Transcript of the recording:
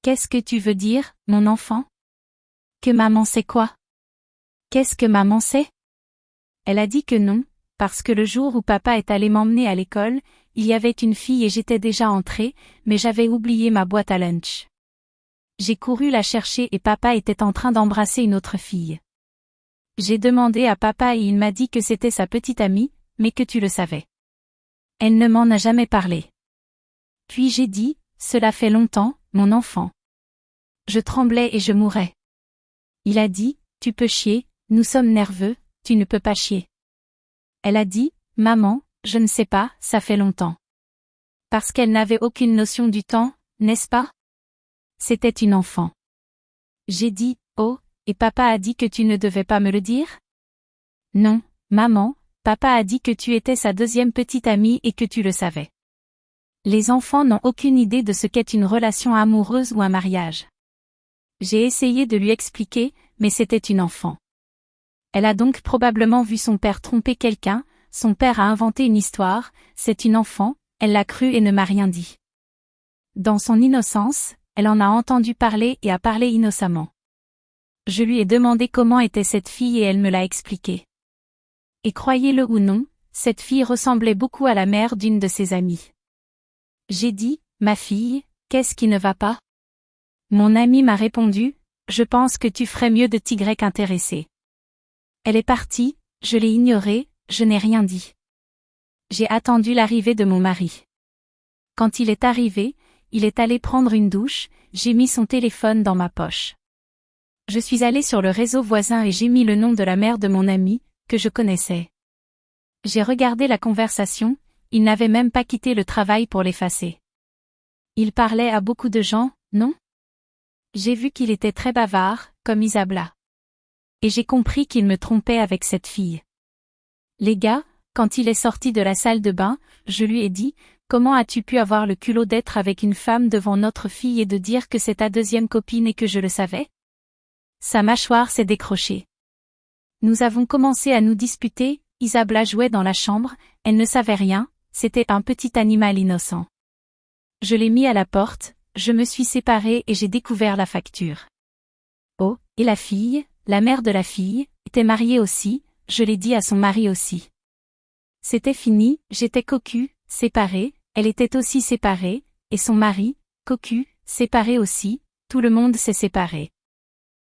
Qu'est-ce que tu veux dire, mon enfant? Que maman sait quoi? Qu'est-ce que maman sait? Elle a dit que non, parce que le jour où papa est allé m'emmener à l'école, il y avait une fille et j'étais déjà entrée, mais j'avais oublié ma boîte à lunch. J'ai couru la chercher et papa était en train d'embrasser une autre fille. J'ai demandé à papa et il m'a dit que c'était sa petite amie, mais que tu le savais. Elle ne m'en a jamais parlé. Puis j'ai dit, cela fait longtemps, mon enfant. Je tremblais et je mourais. Il a dit, tu peux chier, nous sommes nerveux, tu ne peux pas chier. Elle a dit, maman, je ne sais pas, ça fait longtemps. Parce qu'elle n'avait aucune notion du temps, n'est-ce pas? C'était une enfant. J'ai dit, oh, et papa a dit que tu ne devais pas me le dire? Non, maman, papa a dit que tu étais sa deuxième petite amie et que tu le savais. Les enfants n'ont aucune idée de ce qu'est une relation amoureuse ou un mariage. J'ai essayé de lui expliquer, mais c'était une enfant. Elle a donc probablement vu son père tromper quelqu'un, son père a inventé une histoire, c'est une enfant, elle l'a cru et ne m'a rien dit. Dans son innocence, elle en a entendu parler et a parlé innocemment. Je lui ai demandé comment était cette fille et elle me l'a expliqué. Et croyez-le ou non, cette fille ressemblait beaucoup à la mère d'une de ses amies. J'ai dit, ma fille, qu'est-ce qui ne va pas? Mon amie m'a répondu, je pense que tu ferais mieux de t'y intéresser. Elle est partie, je l'ai ignorée, je n'ai rien dit. J'ai attendu l'arrivée de mon mari. Quand il est arrivé, il est allé prendre une douche, j'ai mis son téléphone dans ma poche. Je suis allée sur le réseau voisin et j'ai mis le nom de la mère de mon ami, que je connaissais. J'ai regardé la conversation, il n'avait même pas quitté le travail pour l'effacer. Il parlait à beaucoup de gens, non? J'ai vu qu'il était très bavard, comme Isabella. Et j'ai compris qu'il me trompait avec cette fille. Les gars, quand il est sorti de la salle de bain, je lui ai dit, comment as-tu pu avoir le culot d'être avec une femme devant notre fille et de dire que c'est ta deuxième copine et que je le savais? Sa mâchoire s'est décrochée. Nous avons commencé à nous disputer, Isabella jouait dans la chambre, elle ne savait rien, c'était un petit animal innocent. Je l'ai mis à la porte, je me suis séparée et j'ai découvert la facture. Oh, et la fille, la mère de la fille, était mariée aussi, je l'ai dit à son mari aussi. C'était fini, j'étais cocu, séparée, elle était aussi séparée, et son mari, cocu, séparé aussi, tout le monde s'est séparé.